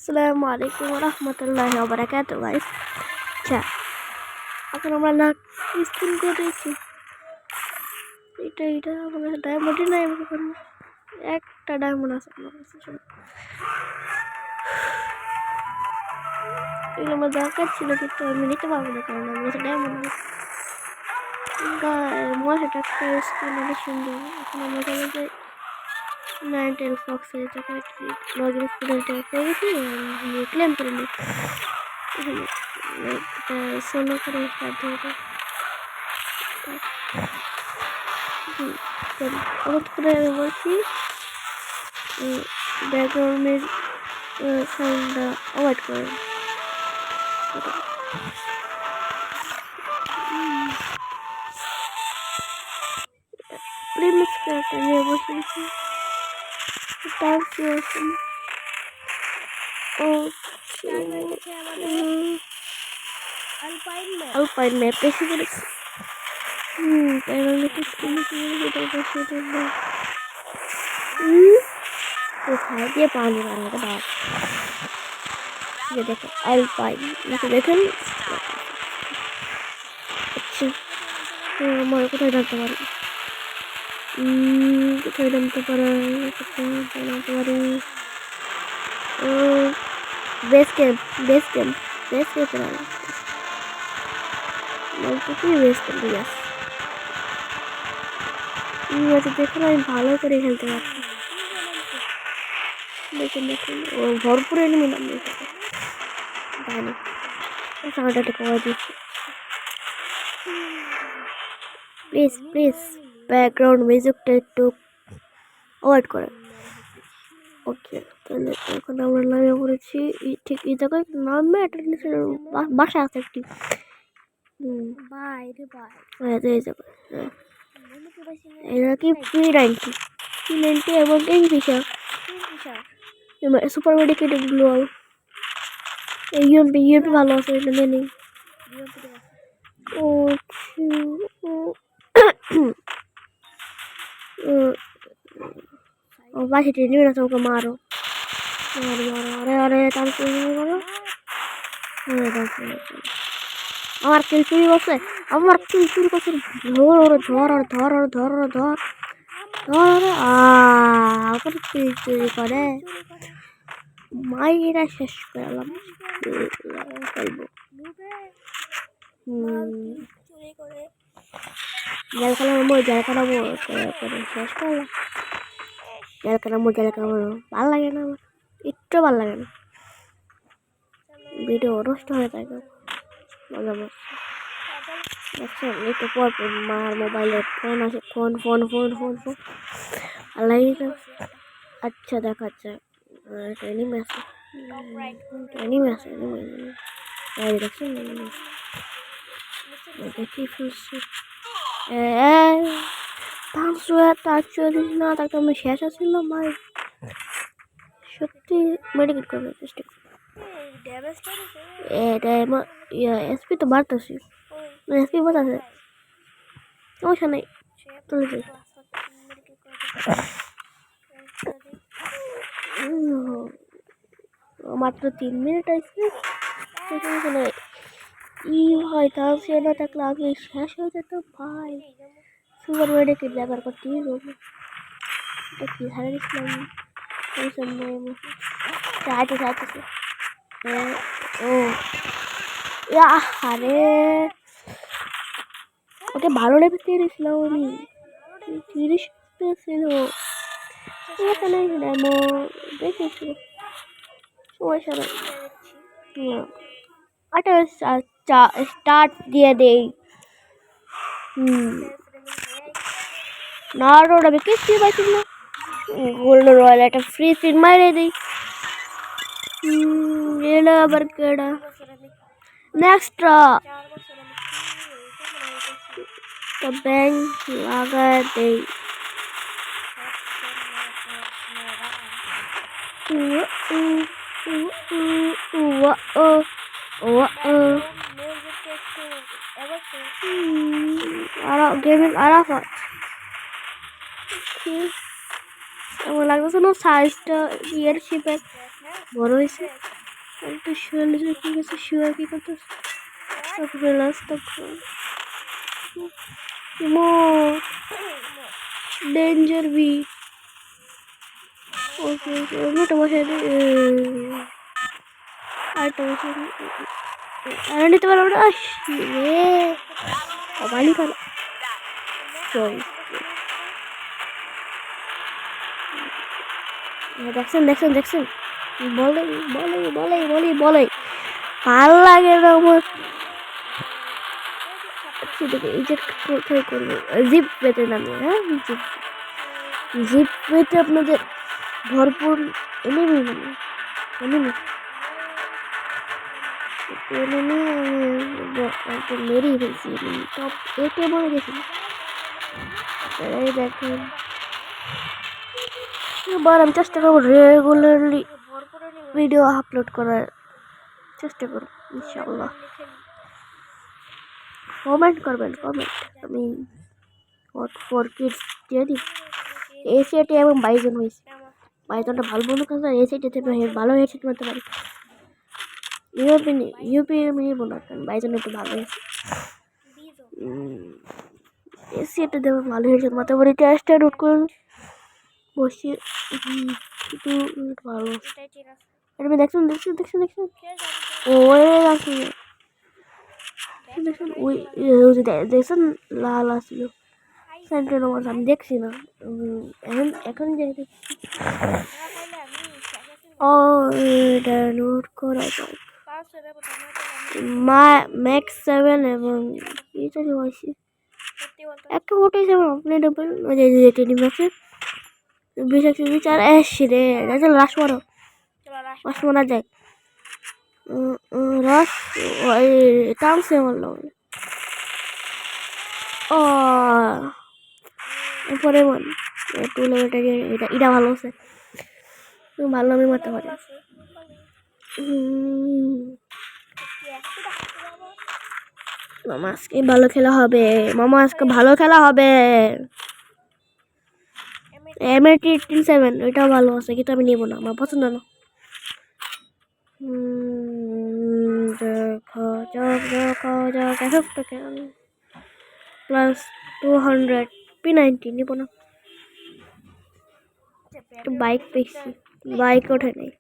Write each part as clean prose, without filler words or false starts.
আসসালামু আলাইকুম ওয়া রাহমাতুল্লাহি ওয়া বারাকাতুহু গাইস। আচ্ছা, এখন আমরা না স্পিন করেছি। এটা আমার ডায়মন্ডই নাই, আমার কাছে একটা ডায়মন্ড আছে আমার কাছে। এগুলো আমার দরকার ছিল, কিন্তু আমি নিতে পারবো না, কারণ আমার কাছে ডায়মন্ড নেই। মশাটা একটা স্পিন অনেক সুন্দর। এখন আমরা চলে যাই নাইনটেল ফক্সের জায়গায় লগ ইন স্টুডেন্টে পেয়ে গেছি, ক্লেম করে নিই। সোলো করে স্টার্ট হবে। হঠাৎ করে আমি বলছি ব্যাকগ্রাউন্ডের সাউন্ডটা অ্যাভয়েড করেন। প্রিমিক্স ক্যারেক্টার নিয়ে বসেছি, তার কি আছে? আলপাইন ম্যাপ বেশি করেছি। কোথায় দিয়ে পানি বানাতে বাদ দেখো আলপাইন দেখেন। আচ্ছা, আমার কোথায় জানতে পারি, কোথায় জানতে পারি বেস ক্যাম্প দেখুন, আমি ভালো করে খেলতে পারছি। দেখুন ও ভরপুর এনিমি নাম জানি সাউন্ডটা কমাই দিচ্ছি। প্লিজ ব্যাকগ্রাউন্ড মিউজিকটা একটু অ্যাভয়েড করে। ওকে, তাহলে এখন আমরা নামে পড়েছি ঠিক এই জায়গায় নামে একটা বাসা আছে একটি। এই জায়গায় এটা কি P90 এবং কিংফিশার সুপার মেডিকেট গ্লোয়াল। ইউএমপি ভালো আছে, এটা নিয়ে নিই। ও বাসি নিয়ে না, ওকে মারো। আরে তার করো। আমার কিল চুরি করছে, ধর আবার কিল চুরি করে মাইরা শেষ করলাম। জল খালাম শেষ করলাম। জল খালাম ভালো লাগে না, আমার একটু ভালো লাগে না। ভিডিও নষ্ট হয়ে যায় একটু পর মার মোবাইলে ফোন আসে, ফোন আল্লাহ। আচ্ছা দেখাচ্ছে এনিমি আছে দেখি ফেলছি। না, তাকে আমি শেষ আসছিলাম ভাই, সত্যি মেডিকেট করার চেষ্টা করি। এসপি তো বাড়তেছি, এসপি বাড়াছে, সমস্যা নেই, চলে যাই। মাত্র 3 মিনিট আছে, ভাই তাহলে না থাকলে আগে শেষ হয়ে যেত ভাই। সুপার মেডিকেট ব্যবহার করতেই হবে। এটা কি হারে দিচ্ছিলাম চাইতেছে। ও আরে ওকে ভালো লেগে দিয়েছিলাম আমি, 30 ছিল এখানে ডেমো দেখেছি। সমস্যা নেই, আচ্ছা স্টার্ট দিয়ে দেই। না ওটা আমি কিস্তি পাইছি না, গোল্ড রয়্যাল একটা ফ্রি স্পিন মারে দিই। এলা আবার কেডা নেক্সট তো ব্যাংক লাগা দেই। গেমিং আরাফাত আমার লাগতেছে না সাইজটা ইয়ার শিপের বড় হয়েছে। তো শুয়ে কি গেছে, শুয়ে কি করতে লাস্ট ডেঞ্জার বি। ওকে ওটা বসে আরেকটা বসে আর নিতে পারবো না। বালি খাল দেখছেন দেখছেন দেখছেন, বলে বলে বলে বলে বলে ভাল লাগে না আমার। এই যে কোথায় করবো, জিপ পেতে নামে। হ্যাঁ জিপ জিপ পেতে আপনাদের ভরপুর এনিমি মানে এনিমি মেরেই ফেলছি, টপ এটে বলে গেছি। দেখেন এবার আমি চেষ্টা করবো রেগুলারলি ভিডিও আপলোড করার চেষ্টা করব ইনশাআল্লাহ। কমেন্ট করবেন, কমেন্ট। আমি হট ফর কিডস দিয়ে দিই। এই সেটে এবং বাইজন হয়েছে, বাইজনটা ভালো বন্ধু কাছে এই সেটে ভালো হেডসেট করতে পারি। ইউপি নিব না, কারণ বাইজন একটু ভালো হয়েছে। এই সেটে দেবো ভালো হেডসেট মাথা করে টেস্টটা নোট করুন বসে কিন্তু ভালো। এটা দেখছেন দেখছেন দেখছেন দেখছেন দেখছেন ওই দেখছেন লাল আসছিল সেন্টার নম্বর, আমি দেখছি না এখন এখন যাই দেখছি। ও এটা নোট করা যাক, ম্যাক্স 7 এবং এটা হয়েছে একটা ফটো হিসেবে আপনি নেবেন। ওই যে টেডি ম্যাক্সের 20 আসছি রে, লাস্ট মারো লাস্ট মারা যায়। রস টানছে মারলো ও পরে মন তুলে এটা এটা ভালো আছে, ভালো আমি মারতে পারি। মামা আজকে ভালো খেলা হবে, মামা আজকে ভালো খেলা হবে। M87 ওইটাও ভালো আছে কিন্তু আমি নেবো না, আমার পছন্দ না। দেখা যাক প্লাস 200 P90 নিব না। বাইক পেয়েছি, বাইক ওঠে নেই,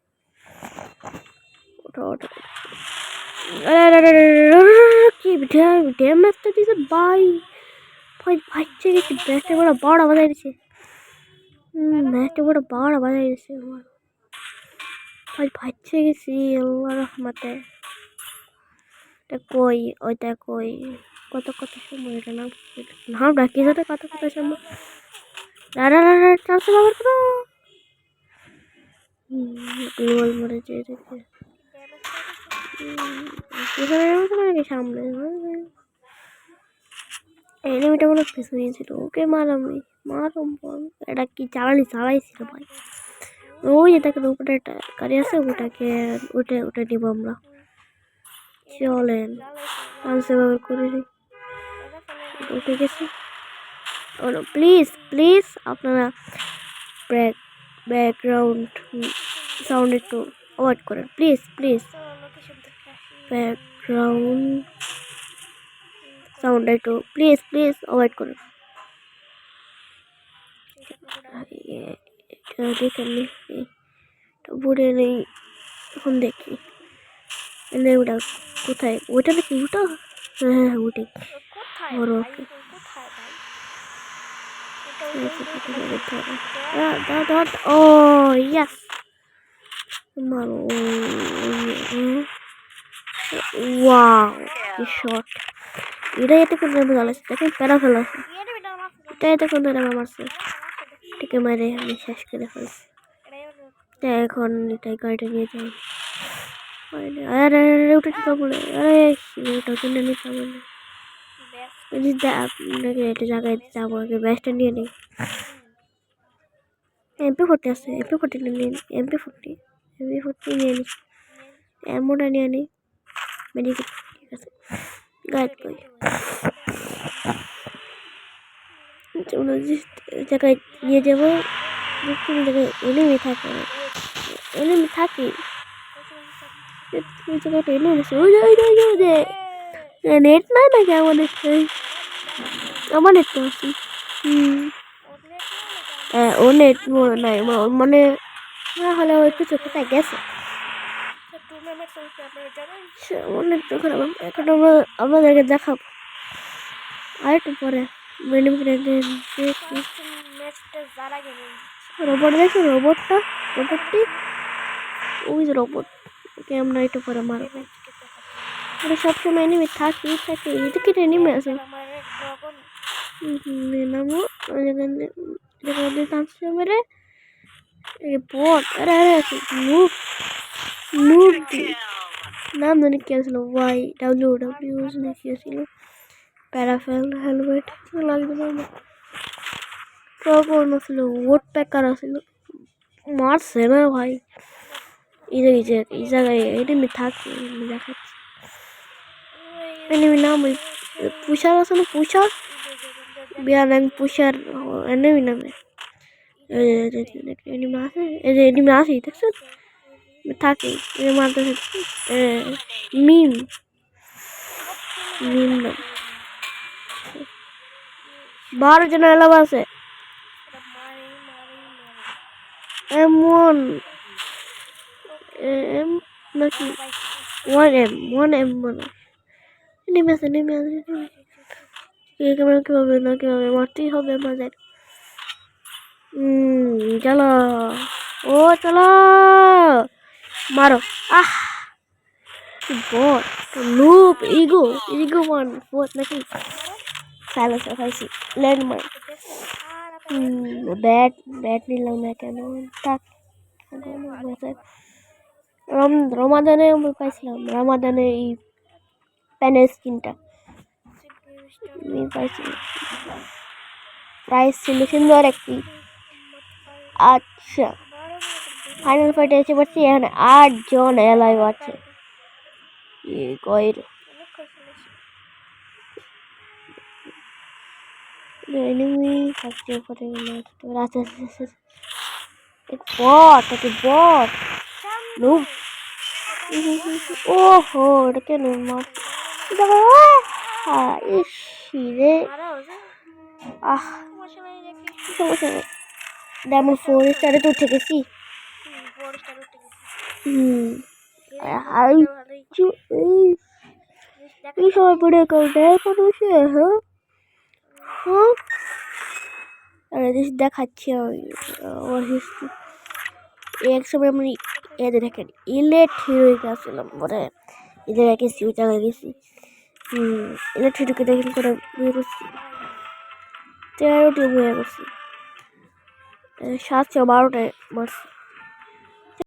ওঠা ওঠা কি ড্যাম একটা দিয়েছে ভাই ভাই ভাইছে গেছি। ব্যাসটা বড় বড় বাজাই দিছে, ব্যাসটা বড় বড় বাজাই দিছে আমার ভাই ভাইছে গেছি আল্লাহ রহমতে। কই ওইটা কই কত কত সময় এটা নাম নাম ডাকি যাতে কত কত সময় চান্স ব্যবহার করো গোল মরে যে দেখে সামনে এনিমিটা মনে পিছনে ছিল, ওকে মারামি মারম এটা কি চালাইছিল ভাই। ওই যে দেখেন উপরে একটা গাড়ি আছে, ওটাকে ওটা ওটা নিব আমরা। চলেন চান্স ব্যবহার করে উঠে গেছি। প্লিজ প্লিজ আপনারা ব্যাকগ্রাউন্ড সাউন্ড একটু অ্যাভয়েড করেন প্লিজ প্লিজ। ব্যাকগ্রাউন্ড সাউন্ড একটু প্লিজ প্লিজ অ্যাভয়েড করেন। দেখেন বুড়ে নেই এখন দেখি ওটা কোথায়, ওটা দেখি ওটা হ্যাঁ উঠে বড় ওকে ও ইয়াস মারো ওয়াও কি শট। এটা এতে কোন জ্বালাচ্ছে দেখেন, প্যারা ফেলাছে এটা এতে কোন মারছে এটাকে মারে আমি শেষ করে ফেলছি। এখন এটাই গাড়িটা নিয়ে যাই। আরে ওটা কি বলে, আরে ওটা কিনে নিতে বলে আপনাকে একটা জায়গায় যাবো, আগে ব্যাসটা নিয়ে নিই। MP40 আছে, MP40 নিয়ে নিই, MP40 নিয়ে নিই, এমনটা নিয়ে নিই মেডিকেট। ঠিক আছে গাইড কই জায়গায় নিয়ে যাবো, কোনো জায়গায় এনিমি থাকে এনিমি থাকি ওই জায়গায় টেনে এনেছে ওই যে নেট নাই নাকি আমার নেট তো আছে হ্যাঁ ও নেট নাই মানে না হলে ও একটু কোথায় গেছে অনেক তো খারাপ এখন আমাদেরকে দেখাবো আর একটু পরে রোবট দেখো রোবটটি ওই যে রোবট ওকে আমরা একটু পরে মারবো সবসময় এনিমি থাকে এটা কি এনিমি আছে নামো মেরে বট আরে নুব নাম জানি কি ছিল WW কি ছিল প্যারাফেল হেলমেট লাগবে না তখন ছিল ওট প্যাকার ছিল মারছে না ভাই এই জায়গায় এনিমি থাকে দেখাচ্ছি এনিমি নাম ওই পুষার আছে না পুষার বিয়ার পুষার এনিমি নামে এনিমি আছে এই যে এনিমি আছে দেখছেন থাকে মারতে মিম নাম 12 জন এলাম আছে M1 M নাকি 1M মনে নেমে আছে কিভাবে মারতেই হবে আমাদের চলো ও চলো মারো বট লুপ ইগো ওয়ান ফোর্থ নাকি সাইলেন্সার খাইছি ল্যান্ডমার্ক ব্যাট নিলাম না কেন থাক রমাদানে পাইছিলাম রমাদানে এই প্যানের স্কিনটা পাইছিলাম প্রাইস ছিল সুন্দর একটি আচ্ছা ফাইনাল ফাইটে এসে পড়ছি এখানে 8 জন এলাইভ আছে কয়ের এনিমি থাকতে পারে না আচ্ছা বট নুব ওহো এটা কেন মার রে সমস্যা নেই ডায়মন্ড 4 স্টারে তো উঠে গেছি এই সময় পড়ে মানুষে দেখাচ্ছি এক সময় আমি এদের দেখেন ইলেট হিরোইকে আসছিলাম পরে এদের গেছি ওই জায়গায় গেছি ইলেট হিরোকে দেখেন করে বিয়ে করছি 13টি বিয়ে করছি 712টায় মারছি